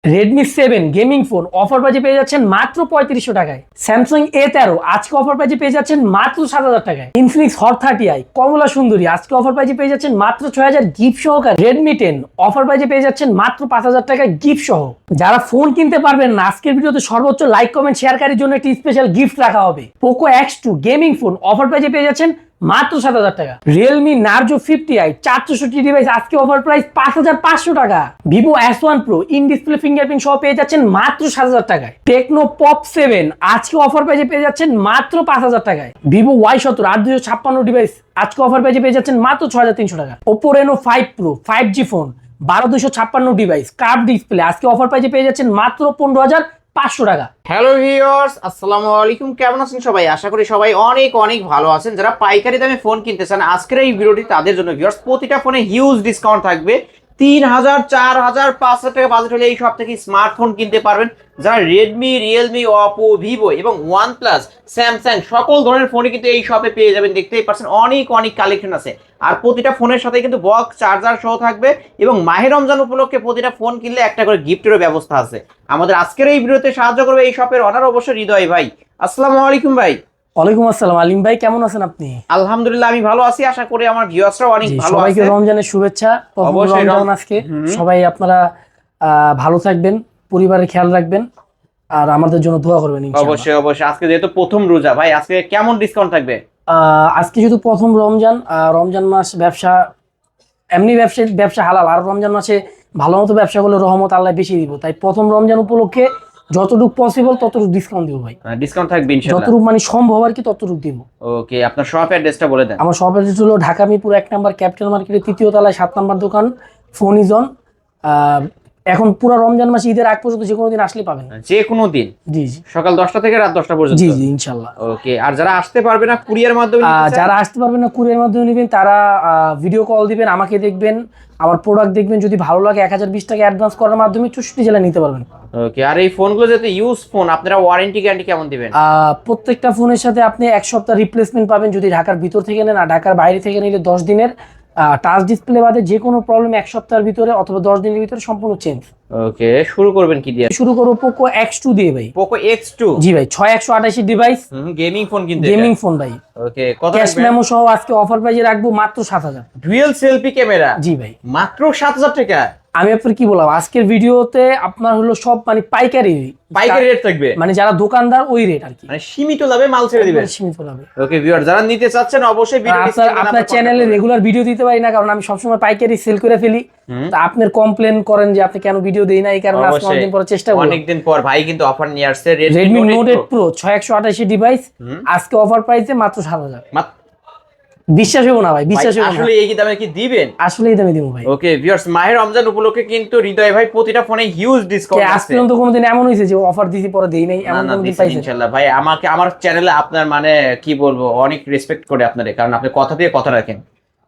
Redmi 7 gaming phone offer প্রাইজে পেয়ে যাচ্ছেন মাত্র 3500 টাকায়। স্যামসাং A13 আজকে অফার প্রাইজে পেয়ে যাচ্ছেন মাত্র 7000 টাকায়। ইনফিনিক্স হট 30i কমলা সুন্দরী আজকে অফার প্রাইজে পেয়ে যাচ্ছেন মাত্র 6000 গিফট সহকারে। রেডমি 10 অফার প্রাইজে পেয়ে যাচ্ছেন মাত্র 5000 টাকায় গিফট সহ। যারা ফোন কিনতে পারবেন না আজকের ভিডিওতে সর্বোচ্চ লাইক কমেন্ট শেয়ারকারীর জন্য একটি স্পেশাল গিফট রাখা হবে। Poco X2 gaming phone offer প্রাইজে পেয়ে যাচ্ছেন মাত্র 7000 টাকা। রিয়েলমি নার্জো 50i 464 ডিভাইস আজকে অফার প্রাইস 5500 টাকা। Vivo S1 Pro in display fingerprint সহ পেয়ে যাচ্ছেন মাত্র 7000 টাকায়। টেকনো পপ 7 আজকে অফার প্রাইজে পেয়ে যাচ্ছেন মাত্র 5000 টাকায়। ভিভো Y17 8256 ডিভাইস আজকে অফার প্রাইজে পেয়ে যাচ্ছেন মাত্র 6300 টাকা। Oppo Reno 5 Pro 5G phone 12256 device curve display আজকে অফার প্রাইজে পেয়ে যাচ্ছেন মাত্র 15500 টাকা। হ্যালো ভিউয়ার্স, আসসালামু আলাইকুম। কেমন আছেন সবাই? আশা করি সবাই অনেক অনেক ভালো আছেন। যারা পাইকারি দামে ফোন কিনতে চান আজকের এই ভিডিওটি তাদের জন্য। ভিউয়ার্স, প্রতিটা ফোনে হিউজ ডিসকাউন্ট থাকবে। 3000, 4000, 5000 টাকা বাজেট হলে এই সব থেকে স্মার্টফোন কিনতে পারবেন। যারা রেডমি, রিয়েলমি, অপো, ভিভো এবং ওয়ানপ্লাস, স্যামসাং সকল ধরনের ফোনই কিন্তু এই শপে পেয়ে যাবেন। দেখতেই পাচ্ছেন অনেক অনেক কালেকশন আছে। আর প্রতিটা ফোনের সাথে কিন্তু বক্স চার্জার সহ থাকবে এবং মাহে রমজান উপলক্ষে প্রতিটা ফোন কিনলে একটা করে গিফটেরও ব্যবস্থা আছে। আমাদের আজকের এই ভিডিওতে সাহায্য করবে এই শপের অনার অবশ্য হৃদয় ভাই। আসসালামু আলাইকুম ভাই। ওয়ালাইকুম আসসালাম আলিম ভাই, কেমন আছেন আপনি? আলহামদুলিল্লাহ আমি ভালো আছি, আশা করি আমার ভিউয়ার্সরাও অনেক ভালো আছে। সবাইকে রমজানের শুভেচ্ছা। অবশ্যই রমজান আজকে সবাই আপনারা ভালো থাকবেন, পরিবারের খেয়াল রাখবেন আর আমাদের জন্য দোয়া করবেন ইনশাআল্লাহ। অবশ্যই অবশ্যই। আজকে যেহেতু প্রথম রোজা ভাই, আজকে কেমন ডিসকাউন্ট থাকবে? আজকে যেহেতু প্রথম রমজান, রমজান মাস ব্যবসা এমনি ব্যবসা হালাল, আর রমজান মাসে ভালো মতো ব্যবসা করলে রহমত আল্লাহ বেশি দিব। তাই প্রথম রমজান উপলক্ষে যতটুকু পসিবল ততটুকু ডিসকাউন্ট দিব ভাই। ডিসকাউন্ট থাকবে ইনশাআল্লাহ, যতটুকু মানে সম্ভব আর কি ততটুকু দিব। ওকে, আপনার শপ অ্যাড্রেসটা বলে দেন। আমার শপ অ্যাড্রেস হলো ঢাকা মিরপুর 1 নম্বর ক্যাপিটাল মার্কেটের 3য় তলায় 7 নম্বর দোকান, ফোন ইজ অন। এখন পুরো রমজান মাস ঈদের আগ পর্যন্ত যে কোনো দিন আসলে পাবেন। যে কোনো দিন? জি জি, সকাল 10টা থেকে রাত 10টা পর্যন্ত? জি জি ইনশাআল্লাহ। ওকে, আর যারা আসতে পারবে না কুরিয়ার মাধ্যমে নিতে চান? যারা আসতে পারবেন না কুরিয়ার মাধ্যমে নেবেন তারা ভিডিও কল দিবেন, আমাকে দেখবেন, আমার প্রোডাক্ট দেখবেন, যদি ভালো লাগে 1020 টাকা অ্যাডভান্স করার মাধ্যমে 64 জেলায় নিতে পারবেন। ওকে, আর এই ফোনগুলো যেহেতু ইউজ ফোন, আপনারা ওয়ারেন্টি গ্যারান্টি কেমন দিবেন? প্রত্যেকটা ফোনের সাথে আপনি 1 সপ্তাহ রিপ্লেসমেন্ট পাবেন যদি ঢাকার ভিতর থেকে নেন, আর ঢাকার বাইরে থেকে নিলে 10 দিনের। টাচ ডিসপ্লে বাদে যে কোনো প্রবলেম 1 সপ্তাহের ভিতরে অথবা 10 দিনের ভিতরে সম্পূর্ণ চেঞ্জ। ওকে, শুরু করবেন কি দিয়ে? শুরু করব পোকো X2 দিয়ে ভাই। Poco X2? জি ভাই, 6128 ডিভাইস, গেমিং ফোন কিন্তু গেমিং ফোন ভাই। ওকে, কত ক্যাশ রাখবেন? মেমো সহ আজকে অফার প্রাইজে রাখবো মাত্র 7000। Dual selfie camera? জি ভাই, মাত্র 7000 টাকা। আমি আপনার কি বললাম, আজকের ভিডিওতে আপনার হলো সব মানে পাইকারি রেট থাকবে, মানে যারা দোকানদার ওই রেট আর কি, মানে সীমিত লাভে মাল ছেড়ে দিবেন। সীমিত লাভে। ওকে ভিউয়ার, যারা নিতে চাচ্ছেন অবশ্যই আপনার চ্যানেলে রেগুলার ভিডিও দিতে পারি না, কারণ আমি সবসময় পাইকারি সেল করে ফেলি। তা আপনার কমপ্লেন করেন যে আপনি কেন ভিডিও দেই না, এই কারণে আজকে অনেকদিন পর চেষ্টা করব। অনেকদিন পর ভাই কিন্তু অফার নিয়ে আসছে Redmi Note 8 Pro 6128 ডিভাইস আজকে অফার প্রাইসে মাত্র 7000। বিশ্বাস হবে না ভাই, বিশ্বাস হবে না। আসলে এই দামে কি দিবেন? আসলে এই দামে দিব ভাই। ওকে ভিউয়ার্স, মাহে রমজান উপলক্ষে কিন্তু হৃদয় ভাই প্রতিটা ফোনে হিউজ ডিসকাউন্ট আছে। আজ পর্যন্ত কোনোদিন এমন হয়েছে যে অফার দিছি পরে দেই নাই, এমন কোন দিন পাইছেন? ইনশাআল্লাহ ভাই, আমাকে আমার চ্যানেলে আপনার মানে কি বলবো, অনেক রেসপেক্ট করে আপনারে, কারণ আপনি কথা দিয়ে কথা রাখেন।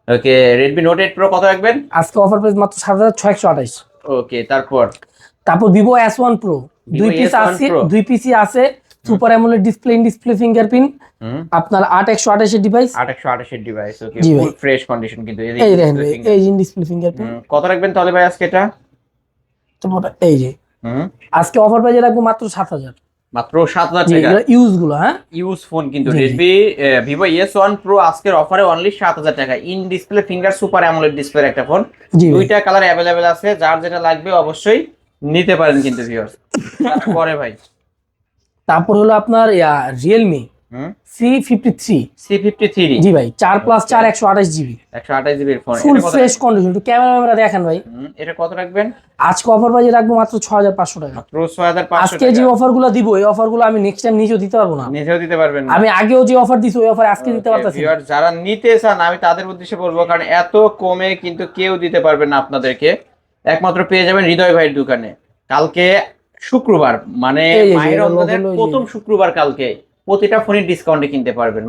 ওকে, Redmi Note 8 Pro কত রাখবেন? আজকে অফার প্রাইস মাত্র 7628। ওকে, তারপর Vivo S1 Pro দুই পিসি আছে, super AMOLED display, in display fingerprint, আপনার 8128 ডিভাইস। 8128 ডিভাইস, ওকে, জি ফুল ফ্রেশ কন্ডিশন কিন্তু। এই দেখেন এই ইন ডিসপ্লে ফিঙ্গারপ্রিন্ট। কত রাখবেন তাহলে ভাই আজকে এটা? এই যে আজকে অফার প্রাইসে রাখবো মাত্র 7000। মাত্র 7000 টাকা। ইউজ গুলো, হ্যাঁ ইউজ ফোন কিন্তু Redmi Vivo S1 Pro আজকের অফারে অনলি 7000 টাকা। In display finger super AMOLED ডিসপ্লের একটা ফোন, দুইটা কালার अवेलेबल আছে, যার যেটা লাগবে অবশ্যই নিতে পারেন কিন্তু ভিউয়ার্স। তারপরে ভাই তারপর হলো আপনার Realme C53। জি ভাই, 4+4 128 জিবি, 128 জিবির ফোন, ফুল ফ্রেশ কন্ডিশন। একটু ক্যামেরা দেখেন ভাই। এটা কত রাখবেন? আজকে অফার প্রাইসে রাখবো মাত্র 6500 টাকা। মাত্র 6500 টাকা। আজকে যে অফারগুলো দিব এই অফারগুলো আমি নেক্সট টাইম নিজেও দিতে পারবো না। নিজেও দিতে পারবেন না? আমি আগেও যে অফার দিছি ওই অফার আজকে দিতে পারতাছি না। যারা নিতে চান আমি তাদের উদ্দেশ্যে বলবো, কারণ এত কমে কিন্তু কেউ দিতে পারবে না আপনাদেরকে। একমাত্র পেয়ে যাবেন হৃদয় ভাইয়ের দোকানে। কালকে শুক্রবার, মানে মাহের রমজানের প্রথম শুক্রবার, কালকে প্রতিটা ফোনের ডিসকাউন্টে কিনতে পারবেন।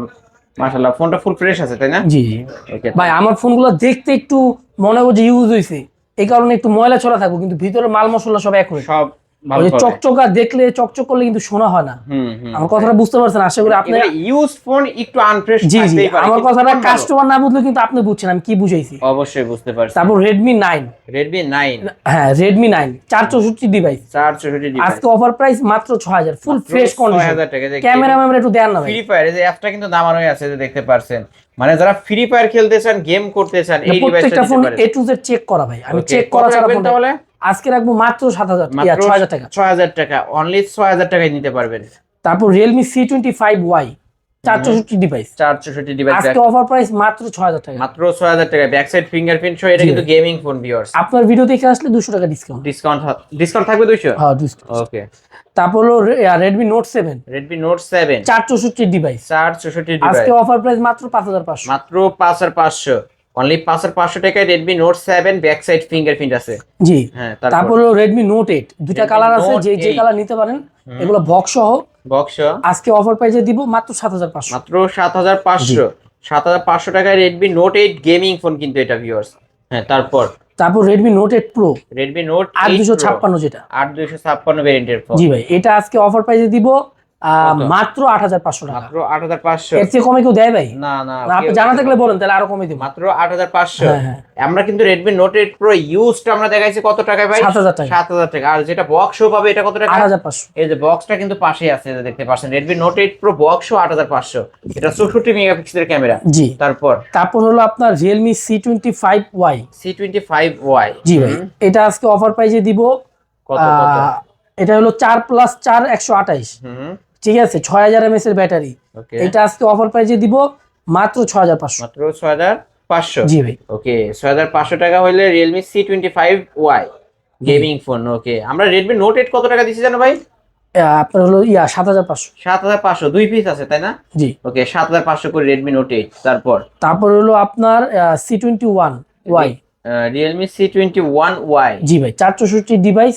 মাশাআল্লাহ, ফোনটা ফুল ফ্রেশ আছে তাই না? জি জি। ওকে ভাই, আমার ফোনগুলো দেখতে একটু মনে হয় যে ইউজ হইছে, এই কারণে একটু ময়লা ছড়া থাকবে, কিন্তু ভিতরে মাল মশলা সব এক, সব ভালো ওই হবে। চকচকা দেখলে চকচক করলে কিন্তু শোনা হয় না। আমার কথাটা বুঝতে পারছেন? আশা করি আপনি। ইউজ ফোন একটু আনফ্রেশ জি জি, থাকতেই পারে, আমার কিন্তু কথাটা ফোন ভালো। কাস্টমার না বুঝলে কিন্তু আপনি বুঝছেন আমি কি বুঝাইছি। অবশ্যই বুঝতে পারছি। তারপর Redmi 9, Redmi 9 হ্যাঁ Redmi 9 464 ডিভাইস, 464 ডিভাইস আজকে অফার প্রাইস মাত্র 6000, ফুল মাত্র ফ্রেশ কন্ডিশন। 6000 টাকা। ক্যামেরা ম্যামেরা একটু দেন না ভাই। ফ্রি ফায়ার এই যে অ্যাপটা কিন্তু নামানোই আছে, যে দেখতে পারছেন, মানে যারা ফ্রি ফায়ার খেলতে চান, গেম করতে চান, এই ডিভাইসটা প্রত্যেকটা নিতে ফোন পারেন। A to Z চেক করা ভাই, আমি Okay, চেক কত করা ছাড়া রাখবেন ফোন তাহলে? আজকে রাখবো মাত্র 7000, মাত্র 6000 টাকা। 6000 টাকা, অনলি 6000 টাকায় নিতে পারবেন। তারপর Realme C25Y 464 ডিভাইস, 464 ডিভাইস, আজকে অফার প্রাইস মাত্র 6000 টাকা। মাত্র 6000 টাকা, ব্যাক সাইড ফিঙ্গারপ্রিন্ট সহ। এটা জি কিন্তু গেমিং ফোন ভিউয়ার্স। আপনার ভিডিও দেখে আসলে 200 টাকা ডিসকাউন্ট। ডিসকাউন্ট থাকবে 200। হ্যাঁ 200। ওকে। তারপর হলো Redmi Note 7 Redmi Note 7 464 device, 464 device, আজকে অফার প্রাইস মাত্র 5500। মাত্র 5500, অনলি 5500 টাকায় Redmi Note 7 back side fingerprint আছে। জি। হ্যাঁ, তারপর হলো Redmi Note 8, দুইটা Redmi কালার আছে, Note যে 8 কালার নিতে পারেন। এগুলো বক্স সহ, বক্স, আজকে অফার প্রাইসে দিব মাত্র 7500। মাত্র 7500, 7500 টাকায় Redmi Note 8 গেমিং ফোন কিন্তু এটা ভিউয়ার্স। হ্যাঁ, তারপর Redmi Note 8 Pro Redmi Note 8 8256, যেটা 8256 ভেরিয়েন্টের ফোন। জি ভাই, এটা আজকে অফার প্রাইসে দিব কত? মাত্র 8500 টাকা। মাত্র 8500। এর চেয়ে কমে কেউ দেয় ভাই? না না, আপনি জানা থাকলে বলেন, তাহলে আরো কমে দিব। মাত্র 8500। হ্যাঁ, হ্যাঁ। আমরা কিন্তু Redmi Note 8 Pro ইউজটা আমরা দেখাইছি কত টাকায় ভাই? 7000 টাকা। 7000 টাকা। আর যেটা বক্সও পাবে এটা কত টাকা? 8500। এই যে বক্সটা কিন্তু পাশেই আছে, এই যে দেখতে পাচ্ছেন Redmi Note 8 Pro বক্সও 8500। এটা 64 মেগাপিক্সেলের ক্যামেরা। জি। তারপর হলো আপনার Realme C25Y। C25Y। জি ভাই, এটা আজকে অফার প্রাইসে দিব কত কত? এটা হলো 4+4 128, ঠিক আছে, 6000 mAh এর ব্যাটারি। ওকে। এটা আজকে অফার প্রাইসে দিব মাত্র 6500। মাত্র 6500। জি ভাই। ওকে, 6500 টাকা হইলে Realme C25Y গেমিং ফোন। ওকে, আমরা Redmi Note 8 কত টাকা দিছি জানো ভাই? আপনার হলো 7500। 7500, দুই পিস আছে তাই না? জি। ওকে, 7500 করে Redmi Note 8। তারপর হলো আপনার C21Y। Realme C21Y। জি ভাই, 464 ডিভাইস,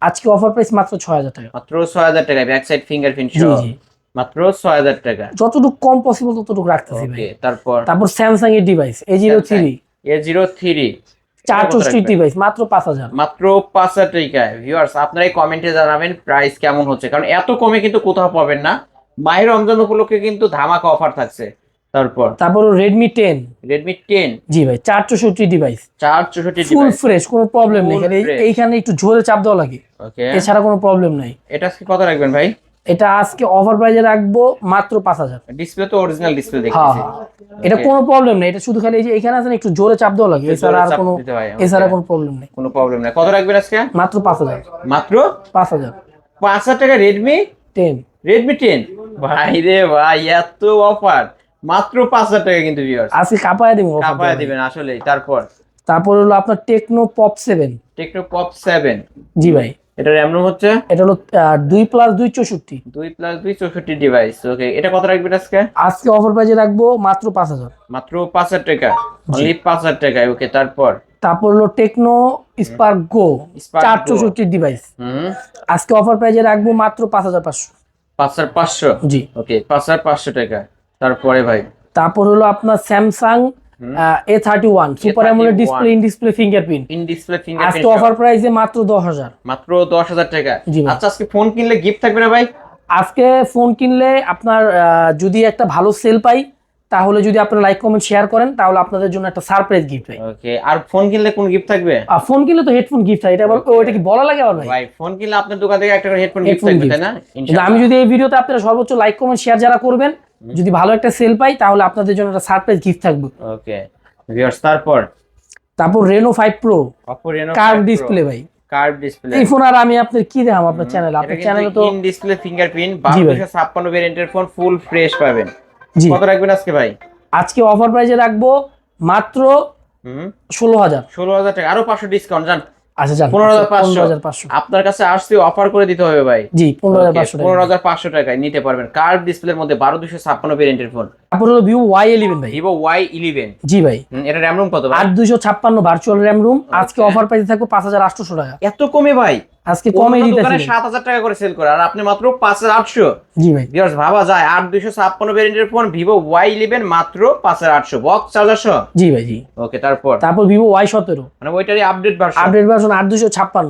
আজকে অফার প্রাইস মাত্র 6000 টাকা। মাত্র 6000 টাকা, ব্যাক সাইড ফিঙ্গারপ্রিন্ট জি সহ। জি, মাত্র 6000 টাকা। যতটুকু কম পসিবল ততটুকু রাখতেছি ভাই। ওকে, তারপর স্যামসাং এর ডিভাইস A03 A03 464 ডিভাইস, মাত্র 5000। মাত্র 5000 টাকায়। ভিউয়ার্স, আপনারাই কমেন্টে জানাবেন প্রাইস কেমন হচ্ছে, কারণ এত কমে কিন্তু কোথাও পাবেন না। মাহে রমজান উপলক্ষে কিন্তু ধামাকা অফার থাকছে। তারপর Redmi 10। Redmi 10 জি ভাই, 464 ডিভাইস, 464 ফুল ডিভাইস। ফ্রেশ, কোনো প্রবলেম নেই। Full খালি fresh। এইখানে একটু জোরে চাপ দেওয়া লাগে, ওকে, এছাড়া কোনো প্রবলেম নাই। এটা আজকে কত রাখবেন ভাই? এটা আজকে অফার প্রাইসে রাখবো মাত্র 5000। ডিসপ্লে তো অরিজিনাল ডিসপ্লে হ্যাঁ দেখতেছি। হ্যাঁ, এটা কোনো প্রবলেম নেই। এটা শুধু খালি এই যে এখানে আছে না, একটু জোরে চাপ দেওয়া লাগে, এছাড়া আর চাপ কোনো দিতে হয়, এছাড়া okay। কোনো প্রবলেম নেই। কোনো প্রবলেম নাই। কত রাখবেন আজকে? মাত্র 5000। মাত্র 5000। 5000 টাকা Redmi 10। 10 ভাই রে ভাই, এত অফার মাত্র 5000 টাকা কিন্তু ভিউয়ার্স। আজকে কাপায় দিব, কাপায় দিবেন আসলেই। তারপর হলো আপনার Tecno Pop 7। Tecno Pop 7। জি ভাই, এটা RAM ROM হচ্ছে এটা হলো 2+2 64। 2+2 64 ডিভাইস। ওকে, এটা কত রাখবেন আজকে? আজকে অফার প্রাইসে রাখবো মাত্র 5000। মাত্র 5000 টাকা, অনলি 5000 টাকায়। ওকে, তারপর হলো Tecno Spark Go Spark 464 device, আজকে অফার প্রাইসে রাখবো মাত্র 5500। 5500। জি। ওকে, 5500 টাকা। তারপরে ভাই তারপর হলো আপনার Samsung A31 super AMOLED display, in display fingerprint, in display আজকে ফিঙ্গারপ্রিন্ট অফার প্রাইসে মাত্র 10000। মাত্র 10000 টাকা। জি ভাই। আচ্ছা, আজকে ফোন কিনলে গিফট থাকবে না ভাই? আজকে ফোন কিনলে আপনার যদি একটা ভালো সেল পাই, তাহলে যদি আপনারা লাইক কমেন্ট শেয়ার করেন, তাহলে আপনাদের জন্য একটা সারপ্রাইজ গিফট হয়। ওকে, আর ফোন কিনলে কোন গিফট থাকবে? আর ফোন কিনলে তো হেডফোন গিফট হয়, এটা ওইটা কি বলা লাগে আবার ভাই? ভাই, ফোন কিনলে আপনার দোকান থেকে একটা করে হেডফোন গিফট হেডফোন থাকবে গিফট, তাই না? কিন্তু ইনশাআল্লাহ। আমি যদি এই ভিডিওতে আপনারা সর্বোচ্চ লাইক কমেন্ট শেয়ার যারা করবেন, যদি ভালো একটা সেল পাই, তাহলে আপনাদের জন্য একটা সারপ্রাইজ গিফট থাকবে। ওকে ভিউয়ার্স, তারপর Reno 5 Pro Oppo Reno curve 5 Pro, display ভাই। Curve display. এই ফোন আর আমি আপনাদের কি দেখাম আপনার চ্যানেলে? আপনার চ্যানেলে তো ইন ডিসপ্লে ফিঙ্গারপ্রিন্ট জি ভাই। 1256 ভেরিয়েন্টের ফোন, ফুল ফ্রেশ পাবেন। জি, কত রাখবেন আজকে ভাই? আজকে অফার প্রাইসে রাখবো মাত্র 16000। 16000 টাকা, আরো 500 ডিসকাউন্ট জান। আচ্ছা যান, 15500। আপনার কাছে আসছে অফার করে দিতে হবে ভাই। জি, 15500 টাকা। 15500 টাকায় নিতে পারবেন কার্ভ ডিসপ্লের মধ্যে 12256 ভেরিয়েন্টের ফোন। তারপর হলো Vivo Y11 ভাই। Vivo Y11। জি ভাই, এটা RAM ROM কত ভাই? 8256 ভার্চুয়াল RAM রুম, আজকে অফার প্রাইসে থাকবে 5800 টাকা। এত কমে ভাই? আজকে কমে দিতেছি দোকানে 7000 টাকা করে সেল করে আর আপনি মাত্র 5800। জি ভাই ভিউয়ার্স ভাবা যায় 8256 ভেরিয়েন্টের ফোন ভিভো Y11 মাত্র 5800 বক্স চার্জার সহ। জি ভাই জি। ওকে তারপর ভিভো Y17 মানে ওইটারই আপডেট ভার্সন। 8256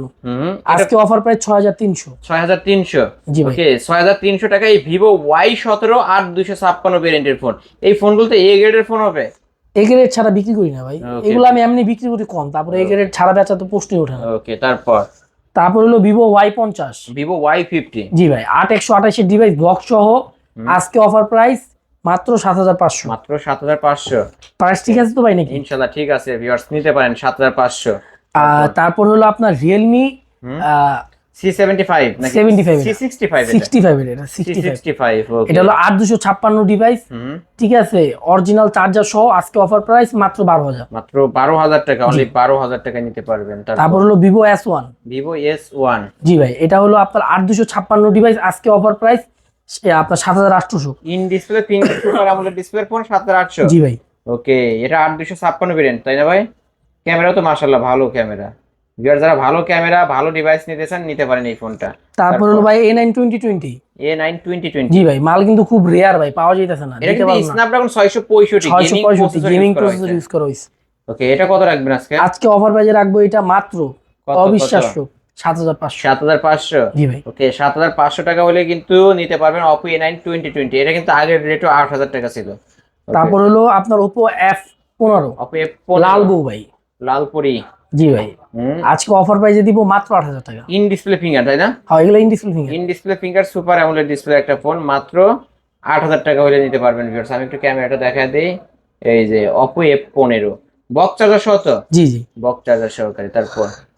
আজকে অফার প্রাইস 6300। 6300 জি ভাই। ওকে 6300 টাকায় ভিভো Y17 8256 ভেরিয়েন্টের ফোন। এই ফোনগুলো তো এ গ্রেডের ফোন হবে। এ গ্রেড ছাড়া বিক্রি করি না ভাই, Okay. এগুলো আমি এমনি বিক্রি করি কম, তারপরে এ গ্রেড ছাড়া বেচা তো প্রশ্নই ওঠে না। ওকে তারপর হলো ভিভো Y50। ভিভো Y50 জি ভাই 8128 ডিভাইস বক্স সহ আজকে অফার প্রাইস মাত্র 7500। মাত্র 7500। প্রাইস ঠিক আছে তো ভাই নাকি? ইনশাআল্লাহ ঠিক আছে ভিউয়ার্স নিতে পারেন 7500। তারপর হলো আপনার রিয়েলমি C75 নাকি 75 C65 65 এটা 65। C65 ওকে এটা হলো 8256 ডিভাইস, ঠিক আছে, অরিজিনাল চার্জার সহ আজকে অফার প্রাইস মাত্র 12000। মাত্র 12000 টাকা, অনলি 12000 টাকা নিতে পারবেন। তারপর হলো ভিভো S1। ভিভো S1 জি ভাই এটা হলো আপনার 8256 ডিভাইস আজকে অফার প্রাইস আপনার 7800। In display finger super AMOLED display phone 7800। জি ভাই ওকে এটা 8256 ভেরিয়েন্ট তাই না ভাই? ক্যামেরাও তো মাশাআল্লাহ ভালো ক্যামেরা। ভিউয়ার যারা ভালো ক্যামেরা ভালো ডিভাইস নিতে চান নিতে পারেন এই ফোনটা। তারপর হলো ভাই A9 2020। A9 2020 জি ভাই মাল কিন্তু খুব রেয়ার ভাই, পাওয়া যাইতেছে না, এটা দিতে কিন্তু পারবো না। স্ন্যাপড্রাগন 665 গেমিং প্রসেসর ইউজ করা হইছে। ওকে এটা কত রাখবেন আজকে? আজকে অফার প্রাইসে রাখবো এটা মাত্র অবিশ্বাস্য 7500। 7500 জি ভাই। ওকে 7500 টাকা হলে কিন্তু নিতে পারবেন Oppo A9 2020। এটা কিন্তু আগের রেটও 8000 টাকা ছিল। তারপর হলো আপনার Oppo F15 Oppo F15 লাল বউ ভাই। লালপুরি জি ভাই আজকে অফার প্রাইসে দিব মাত্র 8000 টাকা। ইন ডিসপ্লে ফিঙ্গার তাই না? হ্যাঁ এগুলো in display finger. In display finger super AMOLED display একটা ফোন মাত্র 8000 টাকা হলে নিতে পারবেন ভিউয়ার্স। আমি একটু ক্যামেরাটা দেখায় দেই। এই যে Oppo F15 বক্স চার্জার সহ তো? জি জি বক্স চার্জার সহকারে।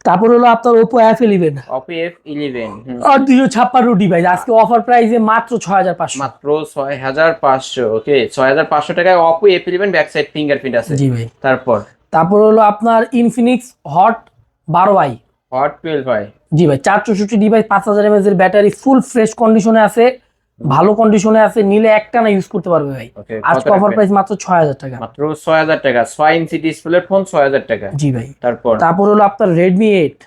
তারপর হলো আপনার Oppo F11। Oppo F11 আর 256 ডিভাইস আজকে অফার প্রাইসে মাত্র 6500। মাত্র 6500। ওকে 6500 টাকায় Oppo F11 back side fingerprint আছে। জি ভাই। তারপর হলো আপনার Infinix Hot 12i। Hot 12i জি ভাই 464 ডিভাইস 5000 mAh এর ব্যাটারি, ফুল ফ্রেশ কন্ডিশনে আছে, ভালো কন্ডিশনে আছে, নিলে একটা না ইউজ করতে পারবে ভাই। আজকে অফার প্রাইস মাত্র 6000 টাকা। মাত্র 6000 টাকা 6 ইঞ্চি ডিসপ্লের ফোন 6000 টাকা। জি ভাই। তারপর হলো আপনার Redmi 8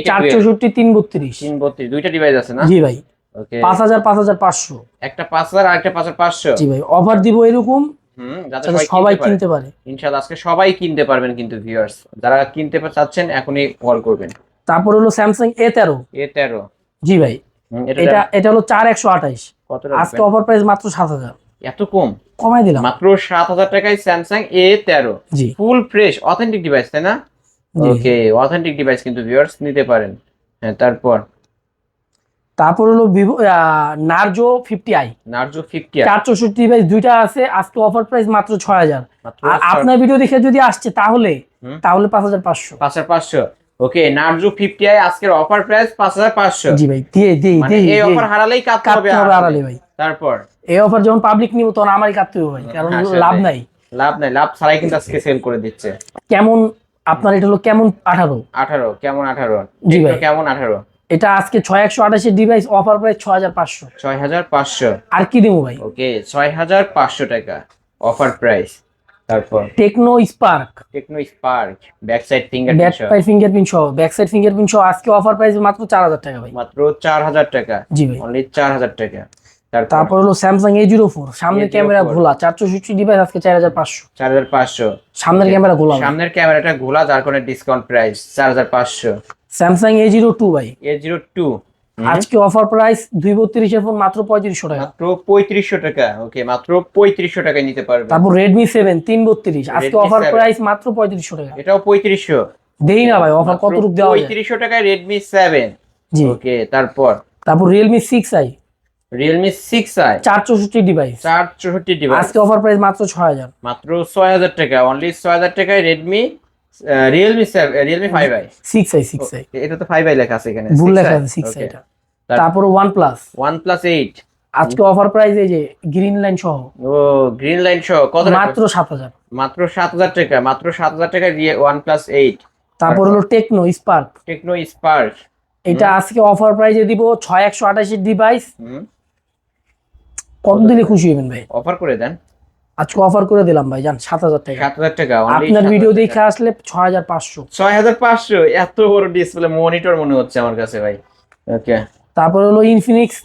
464 332 332 দুইটা ডিভাইস আছে না? জি ভাই। ওকে 5500 একটা 5000 আর একটা 5500। জি ভাই অফার দিব এরকম যাতে সবাই কিনতে পারে। ইনশাআল্লাহ আজকে সবাই কিনতে পারবেন কিন্তু ভিউয়ার্স, যারা কিনতে চাচ্ছেন এখনই কল করবেন। তারপর হলো Samsung A13 জি ভাই এটা হলো 4128। কত আজকে অফার প্রাইস মাত্র 7000। এত কম কমাই দিলাম মাত্র 7000 টাকায় Samsung A13 জি ফুল ফ্রেশ অথেন্টিক ডিভাইস তাই না? ওকে অথেন্টিক ডিভাইস কিন্তু ভিউয়ার্স নিতে পারেন। হ্যাঁ তারপর হলো Vivo Narzo 50i 464 ডিভাইস দুইটা আছে আজকে অফার প্রাইস মাত্র 6000। আর আপনার ভিডিও দেখে যদি আসছে তাহলে 5500। ওকে Narzo 50i আজকের অফার প্রাইস 5500। জি ভাই দিয়ে এই অফার হারালেই কাটতে হবে হারালে ভাই। তারপর এই অফার যখন পাবলিক নিব তখন আমারই কাটতে হবে ভাই, কারণ লাভ নাই লাভ ছাড়াই কিন্তু আজকে সেল করে দিচ্ছে। কেমন আপনার এটা হলো কেমন 18 কেমন 18 জি ভাই কেমন 18 এটা আজকে 6128 ডিভাইস অফার প্রাইস 6500। আর কি দেবো ভাই? ওকে 6500 টাকা অফার প্রাইস। তারপর Tecno Spark back side fingerprint সহ আজকে অফার প্রাইস মাত্র 4000 টাকা ভাই। মাত্র 4000 টাকা জি ভাই অনলি 4000 টাকা। তারপর হলো Samsung A04 সামনের ক্যামেরা ঘোলা 464 ডিভাইস আজকে 4500। সামনের ক্যামেরাটা ঘোলা যার কারণে ডিসকাউন্ট প্রাইস 4500। Samsung A02 ভাই A02 আজকে অফার প্রাইস 232 এর ফোন মাত্র 3500 টাকা। মাত্র 3500 টাকা। ওকে মাত্র 3500 টাকায় নিতে পারবেন। তারপর Redmi 7 332 আজকে অফার প্রাইস মাত্র 3500 টাকা। এটাও 3500 দেই না ভাই, অফার কত রূপ দেওয়া যায়? 3500 টাকায় Redmi 7 জি। ওকে তারপর Realme 6i 464 ডিভাইস আজকে অফার প্রাইস মাত্র 6000। মাত্র 6000 টাকা অনলি 6000 টাকায় Realme 5i 6i এটা তো 5i লেখা আছে এখানে, ভুল লেখা আছে 6i এটা। তারপর OnePlus 8 আজকে অফার প্রাইস এই যে গ্রিন লাইন সহ গ্রিন লাইন সহ কত? মাত্র 7000। মাত্র 7000 টাকা মাত্র 7000 টাকায় OnePlus 8। তারপর হলো টেকনো স্পার্ক এটা আজকে অফার প্রাইসে দিব 6128 ডিভাইস। কত দিলে খুশি হবেন ভাই? অফার করে দেন আজকে অফার করে দিলাম ভাই, জান 7,000 টাকা। 7,000 টাকা only আপনার 7,000 ভিডিও টাকা। দেখে আসলে 6,500। 6,500 এত বড় ডিসপ্লে মনিটর মনে হচ্ছে আমার কাছে ভাই। ওকে, তারপর হলো Infinix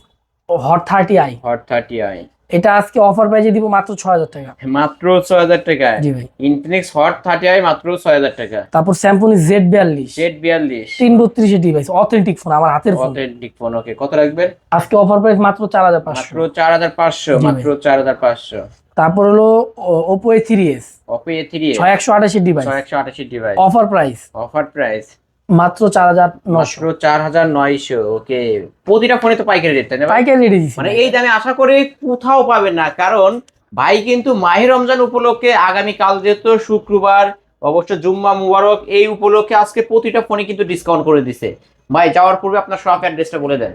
hot 30i, hot 30i এটা আজকে অফার প্রাইজে দিব মাত্র 6,000 টাকা। মাত্র 6,000 টাকায়। জি ভাই। ইনফিনিক্স হট 30i মাত্র 6,000 টাকা। তারপর Samsung Z42 Z42 332 device, authentic phone, আমার হাতের ফোন। Authentic phone. ওকে, কত রাখবেন? আজকে অফার প্রাইস মাত্র 4,500। মাত্র 4,500, জি মাত্র 4,500। তারপর হলো Oppo A3s Oppo A3s 6128 device, 628 device, offer price offer price মাত্র 4,900। মাত্র 4,900। ওকে, প্রতিটা ফোনে তো পাইকারি রেট, তাই না ভাই? পাইকারি রেডি দিছি মানে এই দামে আশা করি কোথাও পাবেন না, কারণ ভাই কিন্তু মাহে রমজান উপলক্ষে আগামী কাল যেহেতু শুক্রবার, অবশ্য জুম্মা মুবারক, এই উপলক্ষে আজকে প্রতিটা ফোনে কিন্তু ডিসকাউন্ট করে দিছে। ভাই যাওয়ার পূর্বে আপনার শপ অ্যাড্রেসটা বলে দেন।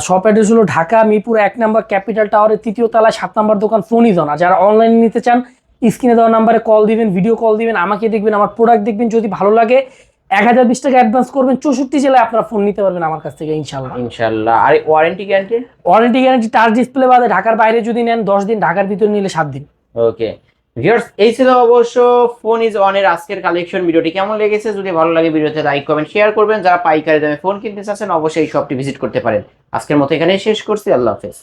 শপ অ্যাড্রেস হলো ঢাকা মিরপুর 1 নম্বর ক্যাপিটাল টাওয়ারের 3য় তলায় 7 নম্বর দোকান ফোনিজন। আর যারা অনলাইনে নিতে চান স্ক্রিনে দেওয়া নাম্বারে কল দিবেন, ভিডিও কল দিবেন, আমাকে দেখবেন, আমার প্রোডাক্ট দেখবেন, যদি ভালো লাগে 1,020 টাকা অ্যাডভান্স করবেন, 64 জেলায় আপনারা ফোন নিতে পারবেন আমার কাছ থেকে ইনশাল্লাহ। ইনশাআল্লাহ। আর warranty guarantee? Warranty guarantee touch display বাদে ঢাকার বাইরে যদি নেন 10 দিন, ঢাকার ভিতরে নিলে 7 দিন। ওকে ভিউয়ার্স, এই ছিল অবশ্য ফোন ইজ অনের আজকের কালেকশন। ভিডিওটি কেমন লেগেছে? যদি ভালো লাগে ভিডিওতে লাইক কমেন্ট শেয়ার করবেন। যারা পাইকারি দামে ফোন কিনতে চাচ্ছেন অবশ্যই এই শপটি ভিজিট করতে পারেন। আজকের মতো এখানেই শেষ করছি, আল্লাহ হাফেজ।